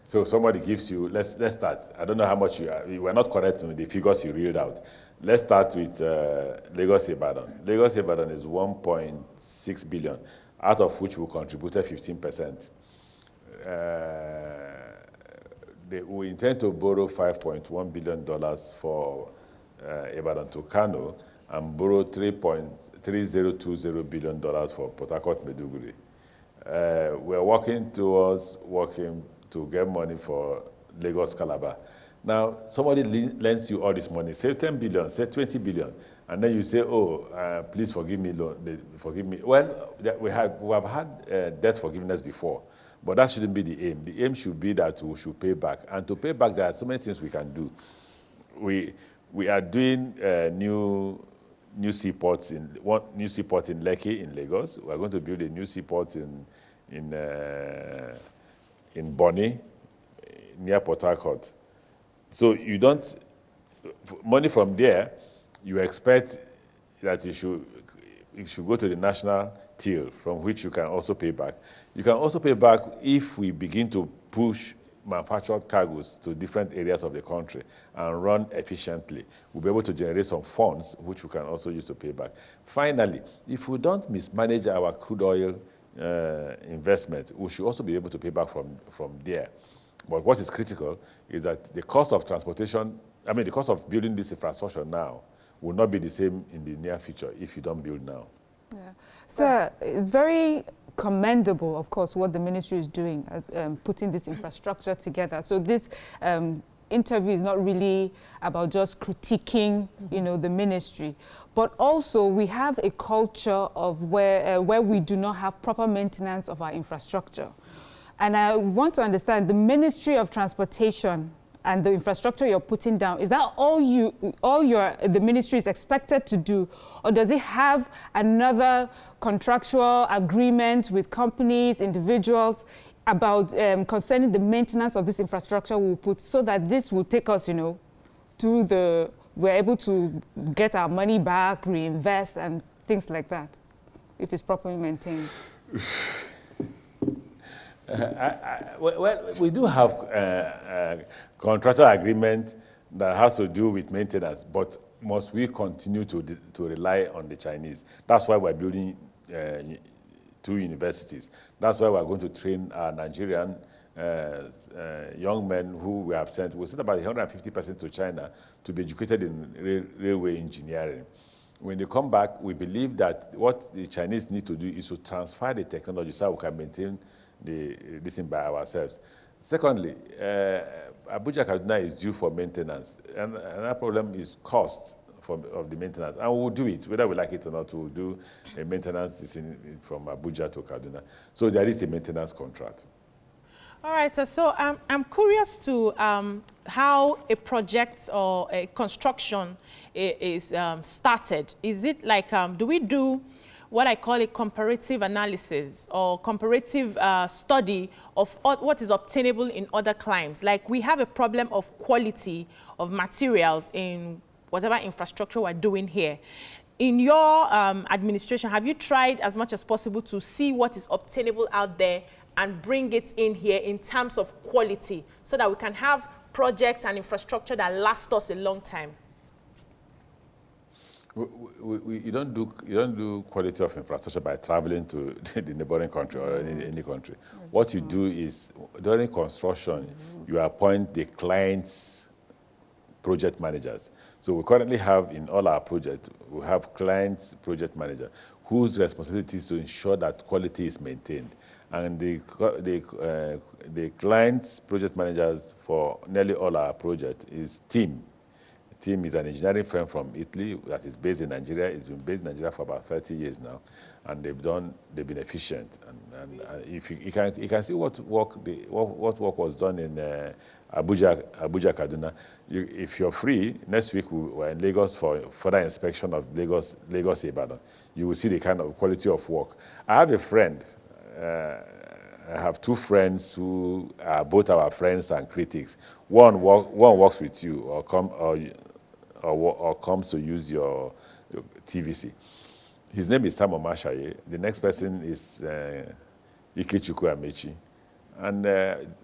So somebody gives you, let's start. I don't know how much you were not correct with the figures you read out. Let's start with Lagos Ibadan. Lagos Ibadan is 1.6 billion, out of which we contributed 15%. We intend to borrow $5.1 billion for Ibadan to Kano and borrow $3.3020 billion for Port Harcourt Maiduguri. We're working to get money for Lagos Calabar. Now, somebody lends you all this money, say 10 billion, say 20 billion, and then you say, oh, please forgive me, forgive me. Well, we have had debt forgiveness before, but that shouldn't be the aim. The aim should be that we should pay back. And to pay back, there are so many things we can do. We are doing new seaports in Lekki in Lagos. We are going to build a new seaport in Bonny, near Port Harcourt. So you don't, money from there, you expect that it should go to the national till, from which you can also pay back. You can also pay back if we begin to push manufactured cargoes to different areas of the country and run efficiently. We'll be able to generate some funds, which we can also use to pay back. Finally, if we don't mismanage our crude oil investment, we should also be able to pay back from there. But what is critical is that the cost of transportation, the cost of building this infrastructure now will not be the same in the near future if you don't build now. Yeah. Sir, it's very commendable, of course, what the ministry is doing, putting this infrastructure together. So this interview is not really about just critiquing, the ministry, but also we have a culture of where we do not have proper maintenance of our infrastructure. And I want to understand, the Ministry of Transportation and the infrastructure you're putting down, is that all the ministry is expected to do, or does it have another contractual agreement with companies, individuals, about concerning the maintenance of this infrastructure we'll put, so that this will take us, we're able to get our money back, reinvest, and things like that, if it's properly maintained? Well, we do have a contractual agreement that has to do with maintenance, but must we continue to rely on the Chinese? That's why we're building 2 universities. That's why we're going to train our Nigerian young men who we have sent. We sent about 150% to China to be educated in railway engineering. When they come back, we believe that what the Chinese need to do is to transfer the technology so we can maintain this thing by ourselves. Secondly, Abuja Kaduna is due for maintenance, and another problem is cost of the maintenance. And we'll do it, whether we like it or not. We'll do a maintenance from Abuja to Kaduna. So there is a maintenance contract. All right, so I'm curious to how a project or a construction is started. Is it like, do we do what I call a comparative analysis or comparative study of what is obtainable in other climes? Like, we have a problem of quality of materials in whatever infrastructure we're doing here. In your administration, have you tried as much as possible to see what is obtainable out there and bring it in here in terms of quality, so that we can have projects and infrastructure that last us a long time? You don't do quality of infrastructure by traveling to the neighboring country or any country. What you do is, during construction, you appoint the client's project managers. So we currently have in all our projects, we have client's project manager whose responsibility is to ensure that quality is maintained. And the client's project managers for nearly all our projects is TIM. TIM is an engineering firm from Italy that is based in Nigeria. It's been based in Nigeria for about 30 years now, and they've been efficient. And if you can see what work was done in Abuja Kaduna. If you're free, next week we're in Lagos for further inspection of Lagos Ibadan. You will see the kind of quality of work. I have a friend. I have 2 friends who are both our friends and critics. One works with you or comes to use your TVC. His name is Rotimi Amaechi. The next person is Rotimi Amaechi. And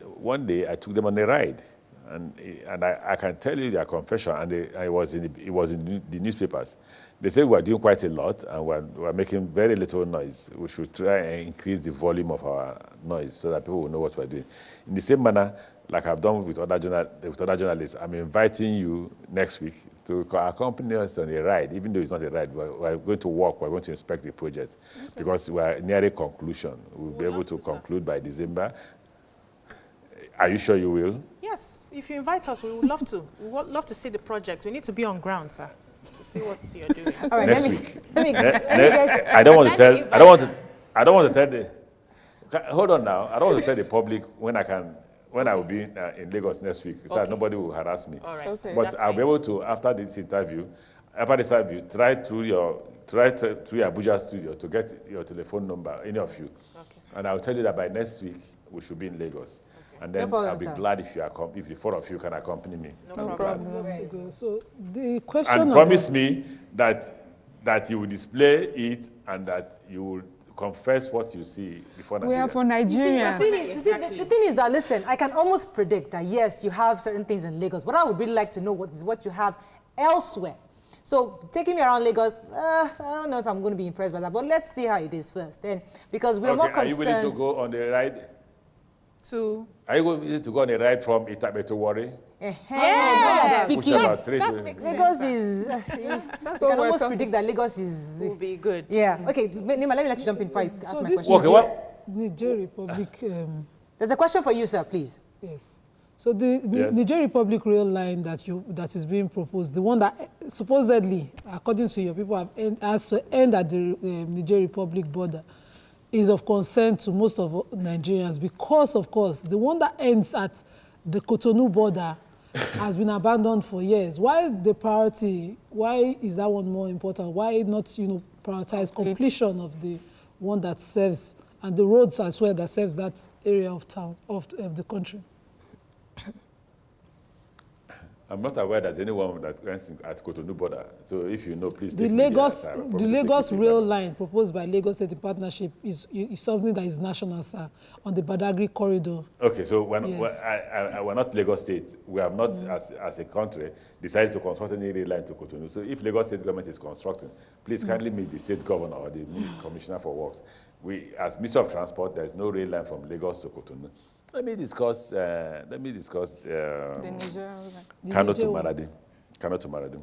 one day I took them on a ride. And I can tell you their confession, and it was in the newspapers. They said we're doing quite a lot, and we're making very little noise. We should try and increase the volume of our noise so that people will know what we're doing. In the same manner, like I've done with other journalists, I'm inviting you next week to accompany us on a ride, even though it's not a ride. We're going to walk, we're going to inspect the project, because we're near a conclusion. We'll be able to conclude by December. Are you sure you will? Yes, if you invite us, we would love to. We would love to see the project. We need to be on ground, sir, to see what you're doing. All right, Next let week. me get, I don't want to tell. I don't want to tell the. Hold on now. I don't want to tell the public when I will be in Lagos next week, so that nobody will harass me. All right. Okay. But I'll be able to, after this interview, try through Abuja studio to get your telephone number, any of you. Okay, sir. And I'll tell you that by next week we should be in Lagos. And then No problem, I'll be sir. glad if the four of you can accompany me. No problem. Love to go. So the question And about- promise me that you will display it and that you will confess what you see before We are Nigeria. for you see, Nigeria. the thing is that, listen, I can almost predict that, yes, you have certain things in Lagos, but I would really like to know what you have elsewhere. So taking me around Lagos, I don't know if I'm going to be impressed by that, but let's see how it is first. Then, because we're more Are you concerned. willing to go on a ride? Are you willing to go on a ride from Itabe to Warri? Yeah, Which speaking. about 3 to- Lagos is, you what can we're almost talking- predict that Lagos is, Will be good. yeah. Okay, Nima, let me let you jump in before I ask So my this question. Okay, what? Niger Republic, There's a question for you, sir, please. yes. So the Yes. Niger Republic rail line that is being proposed, the one that supposedly, according to your people, has to end at the Niger Republic border, is of concern to most of Nigerians because, of course, the one that ends at the Cotonou border has been abandoned for years. Why the priority? Why is that one more important? Why not, prioritize completion of the one that serves, and the roads as well that serves that area of town, of the country? I'm not aware that anyone that went at Cotonou border. So if you know, please The take me there. Lagos, I'll the probably Lagos take it rail later. line proposed by Lagos State in partnership is something that is national, sir, on the Badagry corridor. Okay, so Yes. we're not Lagos State. We have not, as a country, decided to construct any rail line to Cotonou. So if Lagos State government is constructing, please kindly meet the state governor or the commissioner for works. We, as Minister of Transport, there is no rail line from Lagos to Cotonou. Let me discuss. The Nigeria. Kano to Niger one. Maradi. Kano to Maradi.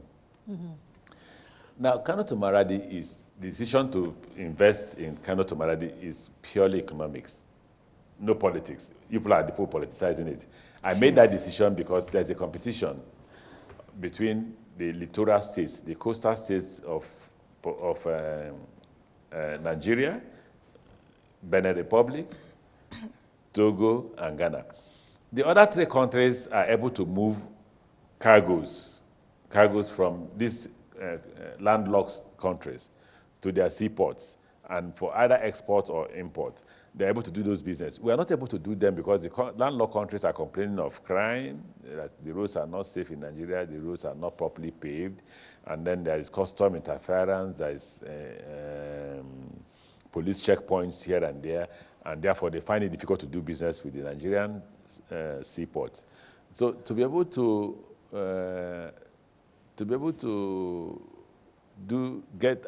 Now, Kano to Maradi is, the decision to invest in Kano to Maradi is purely economics, no politics. You people are the people politicizing it. I made that decision because there's a competition between the littoral states, the coastal states of Nigeria, Benin Republic, Togo, and Ghana. The other 3 countries are able to move cargoes from these landlocked countries to their seaports, and for either export or import. They're able to do those business. We are not able to do them because the landlocked countries are complaining of crime, that the roads are not safe in Nigeria, the roads are not properly paved, and then there is custom interference, there is police checkpoints here and there, and therefore they find it difficult to do business with the Nigerian seaports. So to be able to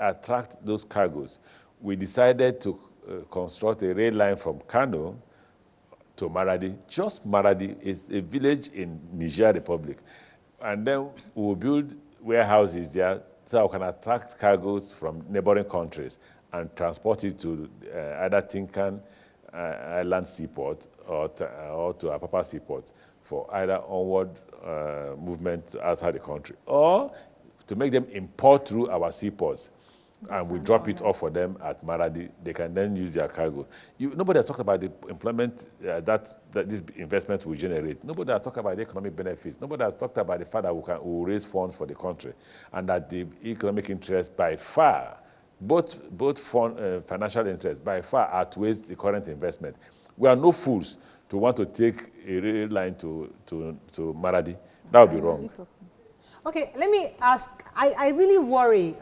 attract those cargoes, we decided to construct a rail line from Kano to Maradi. Just Maradi is a village in Niger Republic, and then we will build warehouses there so we can attract cargoes from neighboring countries and transport it to either Tinkan Island Seaport or to Apapa Seaport for either onward movement outside the country, or to make them import through our seaports, and we drop it off for them at Maradi. They can then use their cargo. Nobody has talked about the employment that this investment will generate. Nobody has talked about the economic benefits. Nobody has talked about the fact that we will raise funds for the country, and that the economic interest by far, both financial interest by far outweighs the current investment. We are no fools to want to take a rail line to Maradi. That would be wrong. Okay, let me ask, I really worry,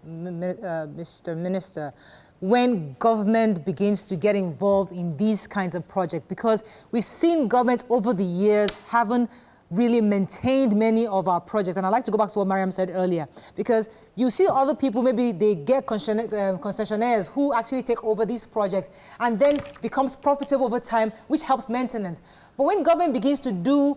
Mr. Minister, when government begins to get involved in these kinds of projects, because we've seen government over the years haven't really maintained many of our projects. And I'd like to go back to what Mariam said earlier, because you see other people, maybe they get concessionaires who actually take over these projects and then becomes profitable over time, which helps maintenance. But when government begins to do,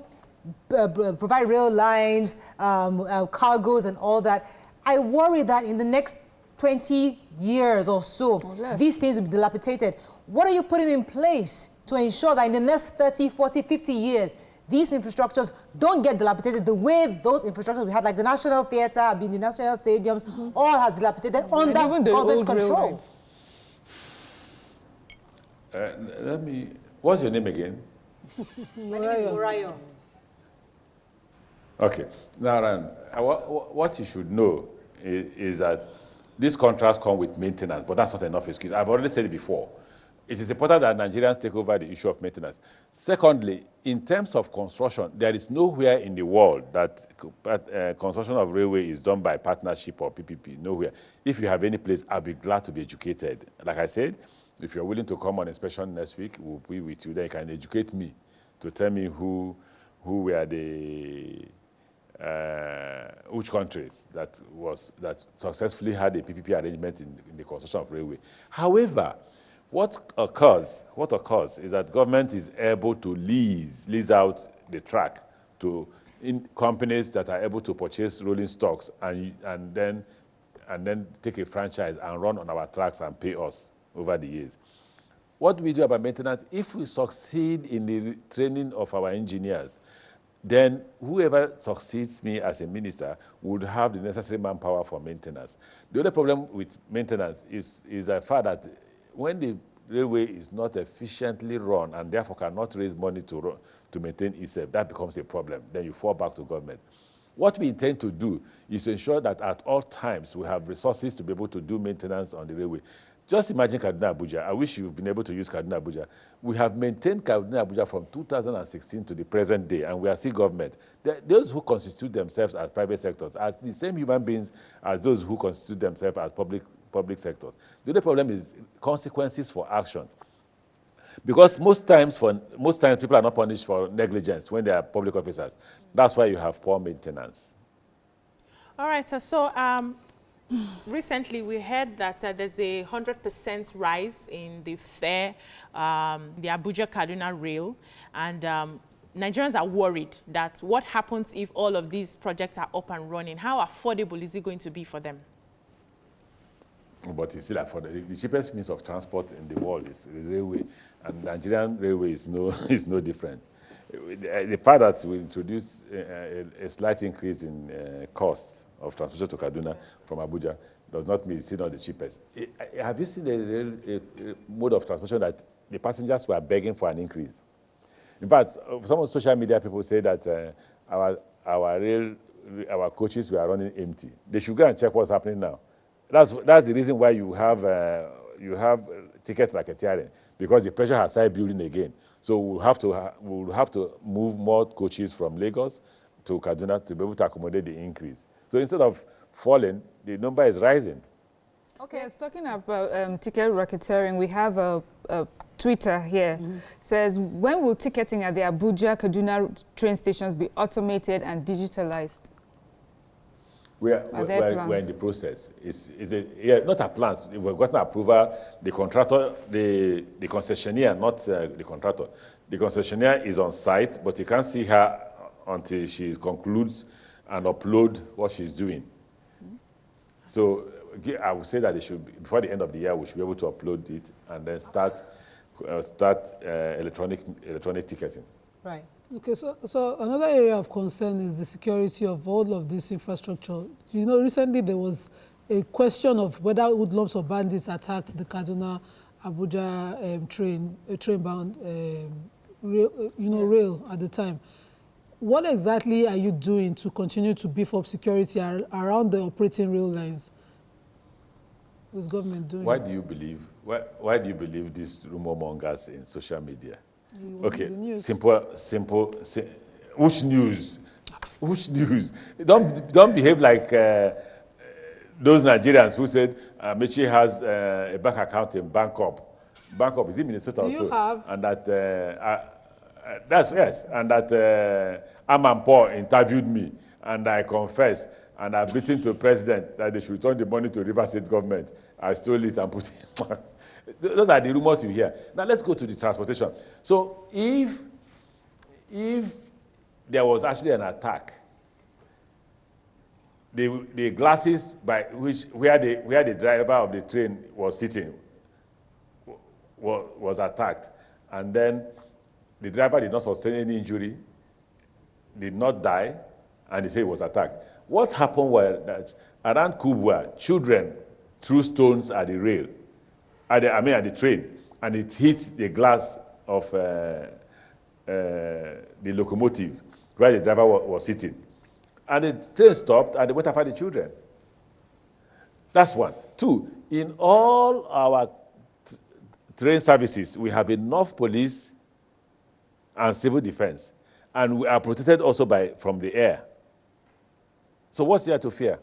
provide rail lines, cargoes and all that, I worry that in the next 20 years or so, these things will be dilapidated. What are you putting in place to ensure that in the next 30, 40, 50 years, these infrastructures don't get dilapidated the way those infrastructures we had, like the National Theatre, the National Stadiums, all has dilapidated under government control. What's your name again? My name is Morayo. Okay. Now, what you should know is that these contracts come with maintenance, but that's not enough excuse. I've already said it before. It is important that Nigerians take over the issue of maintenance. Secondly, in terms of construction, there is nowhere in the world that construction of railway is done by partnership or PPP, nowhere. If you have any place, I'll be glad to be educated. Like I said, if you're willing to come on inspection next week, we'll be with you. Then you can educate me to tell me who were the which countries that successfully had a PPP arrangement in the construction of railway. However, what occurs is that government is able to lease out the track to companies that are able to purchase rolling stocks and then take a franchise and run on our tracks and pay us over the years. What do we do about maintenance? If we succeed in the training of our engineers, then whoever succeeds me as a minister would have the necessary manpower for maintenance. The other problem with maintenance is the fact that when the railway is not efficiently run and therefore cannot raise money to maintain itself, that becomes a problem. Then you fall back to government. What we intend to do is to ensure that at all times we have resources to be able to do maintenance on the railway. Just imagine Kaduna Abuja. I wish you've been able to use Kaduna Abuja. We have maintained Kaduna Abuja from 2016 to the present day, and we are still government. Those who constitute themselves as private sectors are the same human beings as those who constitute themselves as public sectors. The other problem is consequences for action. Because most times people are not punished for negligence when they are public officers. That's why you have poor maintenance. All right, so recently we heard that there's a 100% rise in the fare, the Abuja-Kaduna rail, and Nigerians are worried that what happens if all of these projects are up and running? How affordable is it going to be for them? But it's still affordable. The cheapest means of transport in the world is railway, and Nigerian railway is no different. The fact that we introduced a slight increase in costs of transportation to Kaduna from Abuja does not mean it's still not the cheapest. Have you seen a mode of transportation that the passengers were begging for an increase? In fact, some of social media people say that our coaches were running empty. They should go and check what's happening now. That's the reason why you have ticket racketeering, because the pressure has started building again. So we'll have to move more coaches from Lagos to Kaduna to be able to accommodate the increase. So instead of falling, the number is rising. Okay, yes, talking about ticket racketeering, we have a Twitter here. Says, when will ticketing at the Abuja-Kaduna train stations be automated and digitalized? We're in the process. Not a plan. We've gotten approval. The contractor, the concessionaire, not the contractor. The concessionaire is on site, but you can't see her until she concludes and upload what she's doing. So I would say that before the end of the year, we should be able to upload it and then start electronic ticketing. Right. Okay, so another area of concern is the security of all of this infrastructure. You know, recently there was a question of whether hoodlums or bandits attacked the Kaduna-Abuja train-bound rail at the time. What exactly are you doing to continue to beef up security around the operating rail lines? What's government doing? Why do you believe these rumor mongers in social media? Okay, simple. Which news? Which news? Don't behave like those Nigerians who said Amaechi has a bank account in Bangkok. Bangkok is in Minnesota Do also. you have? And that, that's, yes, and that Paul interviewed me, and I confessed, and I've written to the president that they should return the money to River State government. I stole it and put it. Those are the rumors you hear. Now let's go to the transportation. So if there was actually an attack, the glasses by where the driver of the train was sitting was attacked, and then the driver did not sustain any injury, did not die, and they say he was attacked. What happened was that around Kubwa, children threw stones at the rail, at the train, and it hit the glass of the locomotive where the driver was sitting. And the train stopped, and they went after the children. That's one. Two, in all our train services, we have enough police and civil defense, and we are protected also from the air. So what's there to fear?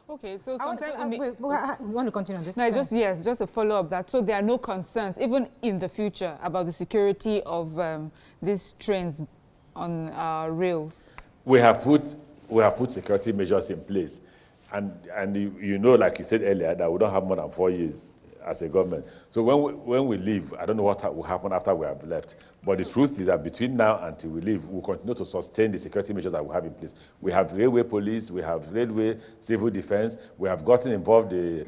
Okay, so We sometimes want to continue on this? no, just a follow-up that. So there are no concerns, even in the future, about the security of these trains on rails. We have put security measures in place, and you know, like you said earlier, that we don't have more than 4 years as a government. So when we leave, I don't know what will happen after we have left. But the truth is that between now until we leave, we'll continue to sustain the security measures that we have in place. We have railway police, we have railway civil defense, we have gotten involved the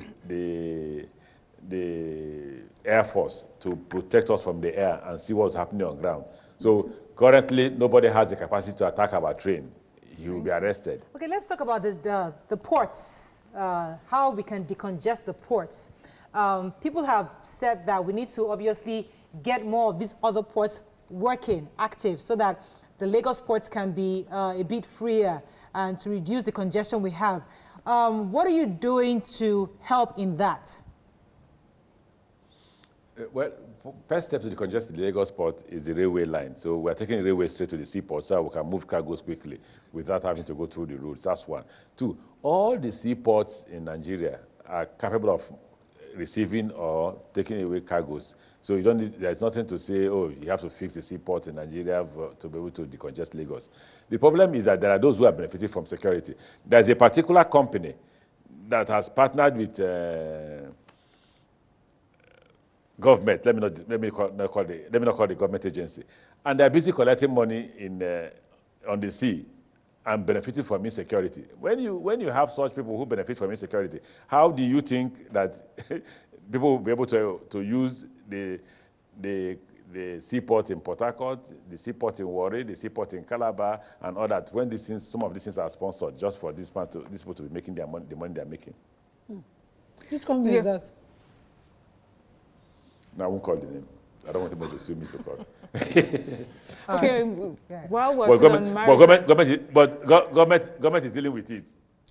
Air Force to protect us from the air and see what's happening on ground. So currently, nobody has the capacity to attack our train. He will be arrested. Okay, let's talk about the ports, how we can decongest the ports. People have said that we need to obviously get more of these other ports working, active, so that the Lagos ports can be a bit freer and to reduce the congestion we have. What are you doing to help in that? Well, first step to decongest the Lagos port is the railway line. So we're taking the railway straight to the seaport so we can move cargoes quickly without having to go through the roads. That's one. Two, all the seaports in Nigeria are capable of receiving or taking away cargoes. So you don't need, there's nothing to say, oh, you have to fix the seaport in Nigeria to be able to decongest Lagos. The problem is that there are those who are benefiting from security. There's a particular company that has partnered with government. Let me not call the government agency, and they're busy collecting money on the sea and benefiting from insecurity. When you have such people who benefit from insecurity, how do you think that people will be able to use the seaport in Port Harcourt, the seaport in Warri, the seaport in Calabar, and all that, when some of these things are sponsored just for these people to be making the money they're making? Which company is that? No, I won't call the name. I don't want anybody to sue me to court. Okay, Yeah. while we're But still on government is dealing with it.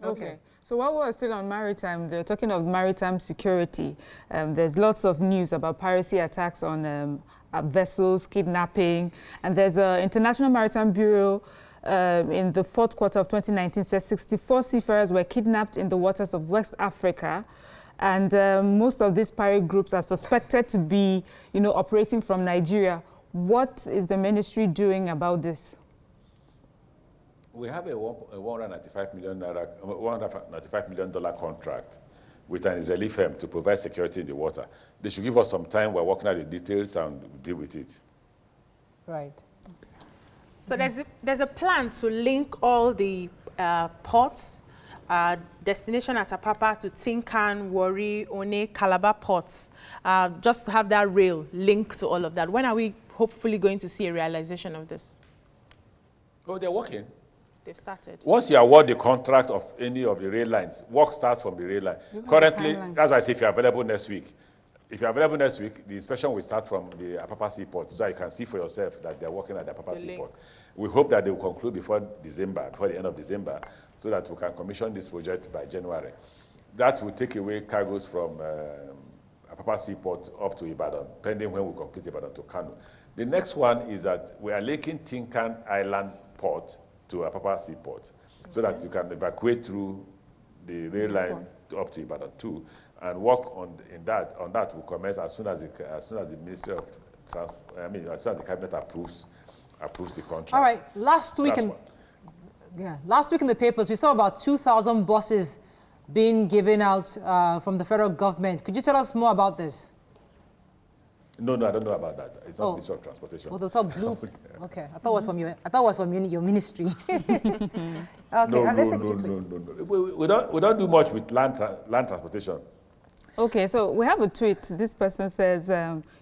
Okay. So while we're still on maritime, they're talking of maritime security. There's lots of news about piracy attacks on vessels, kidnapping, and there's an International Maritime Bureau in the fourth quarter of 2019 says 64 seafarers were kidnapped in the waters of West Africa. And most of these pirate groups are suspected to be, operating from Nigeria. What is the ministry doing about this? We have a $195 million contract with an Israeli firm to provide security in the water. They should give us some time. We're working out the details and deal with it. Right. So there's a plan to link all the ports, destination at Apapa to Tinkan, Warri, One, Calabar ports, just to have that rail link to all of that. When are we hopefully going to see a realization of this? Oh, they're working. They've started. Once you award the contract of any of the rail lines, work starts from the rail line. Currently, that's why I say if you're available next week. If you're available next week, the inspection will start from the Apapa Seaport, so you can see for yourself that they're working at the Apapa Seaport. We hope that they will conclude before the end of December, so that we can commission this project by January. That will take away cargoes from Apapa Seaport up to Ibadan, pending when we complete Ibadan to Kano. The next one is that we are linking Tinkan Island Port to Apapa Seaport, so that you can evacuate through the rail line up to Ibadan too. and work on that will commence as soon as the Ministry of as soon as the cabinet approves the contract. All right. Last week in the papers, we saw about 2,000 buses being given out from the federal government. Could you tell us more about this? No, I don't know about that. It's not Ministry of Transportation. Well, the top blue. Okay, I thought it was from your ministry. Okay, let's take a few tweets. No. We don't do much with land transportation. Okay, so we have a tweet. This person says,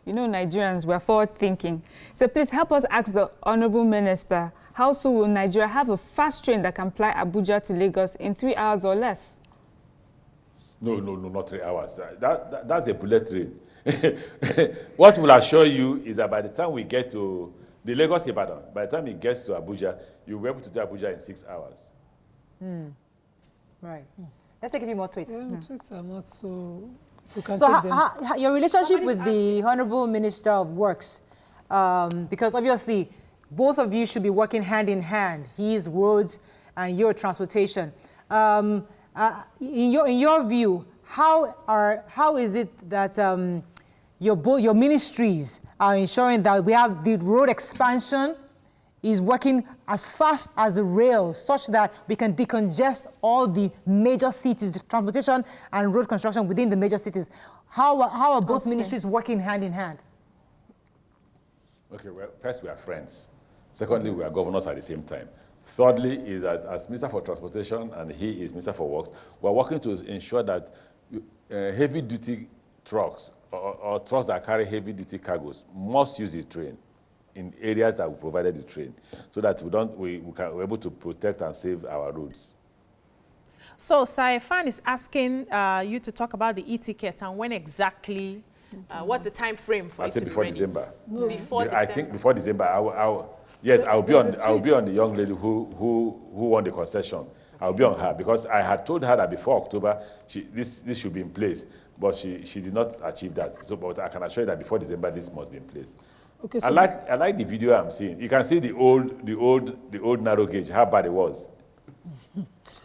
Nigerians, we're forward thinking. So please help us ask the Honorable Minister, how soon will Nigeria have a fast train that can fly Abuja to Lagos in 3 hours or less? No, not 3 hours. That's a bullet train. What will assure you is that by the time we get to the Lagos Ibadan, by the time it gets to Abuja, you'll be able to do Abuja in 6 hours. Right. Let's take a few more tweets. Yeah, tweets are not so... You can So take them. your relationship with the Honorable Minister of Works, because obviously both of you should be working hand in hand, his roads and your transportation. In your view, how is it that your ministries are ensuring that we have the road expansion is working as fast as the rail, such that we can decongest all the major cities, the transportation and road construction within the major cities? How are both ministries working hand in hand? Okay, well, first we are friends. Secondly, we are governors at the same time. Thirdly, is that as Minister for Transportation and he is Minister for Works, we are working to ensure that heavy-duty trucks or trucks that carry heavy-duty cargoes must use the train in areas that we provided the train, so that we're able to protect and save our roads. So Saifan is asking you to talk about the e-ticket and when exactly, what's the time frame for it to be ready? December. No. Before December. I think before December. I'll be on the young lady who won the concession. I'll be on her because I had told her that before October this should be in place, but she did not achieve that. So, but I can assure you that before December this must be in place. Okay, so I like the video I'm seeing. You can see the old narrow gauge, how bad it was.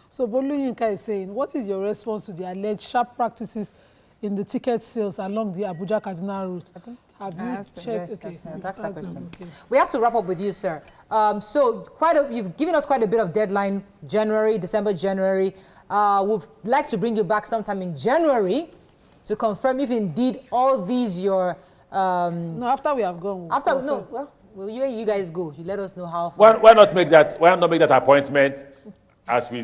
So Boluyinka is saying, what is your response to the alleged sharp practices in the ticket sales along the Abuja-Kaduna route? Have you checked? Okay. Yes, ask that question. Okay. We have to wrap up with you, sir. So you've given us quite a bit of deadline, December, January. We'd like to bring you back sometime in January to confirm if indeed all these your... no, after we have gone. Well, you guys go. You let us know how. Why not make that appointment as we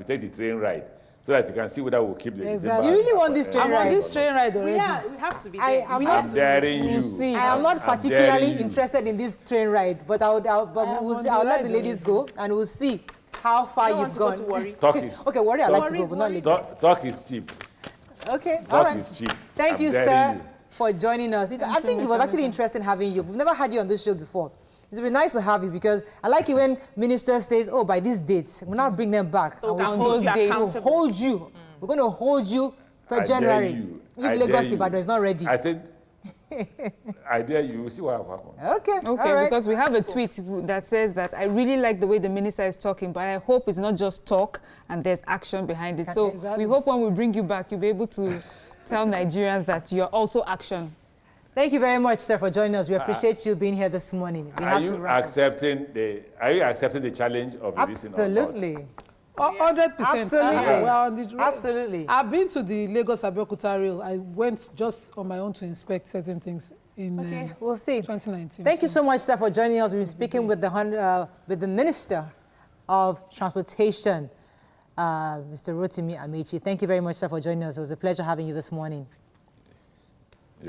take the train ride, so that you can see whether we'll keep the Exactly. You really want this train ride? I'm on this train ride already. Yeah, we have to be there. I'm daring you. I am not particularly interested in this train ride, but I'll let the ladies go and we'll see how far you've gone. To worry. Talk is Okay, worry, I like to go, but not ladies. talk is cheap. Okay, all Talk right. is cheap. Thank you, daring sir, you. for joining us. I think it was actually interesting having you. We've never had you on this show before. It's been nice to have you because I like it when minister says, oh, by these dates, we'll now bring them back. So and we'll hold you. We're going to hold you for January. If Lagos Ibadan is not ready. I said, I dare you. We'll see what will happen. Okay, Okay, all right. because we have a tweet that says that I really like the way the minister is talking, but I hope it's not just talk and there's action behind it. So Exactly. we hope when we bring you back, you'll be able to tell Nigerians that you're also action. Thank you very much, sir, for joining us. We appreciate you being here this morning. We Are have you to wrap up. accepting the challenge of the recent Absolutely. 100%. Absolutely. We're on the road. Absolutely. I've been to the Lagos-Abeokuta rail. I went just on my own to inspect certain things in We'll see. 2019. Thank you so much, sir, for joining us. We'll be speaking with the Minister of Transportation, Mr. Rotimi Amaechi. Thank you very much, sir, for joining us. It was a pleasure having you this morning.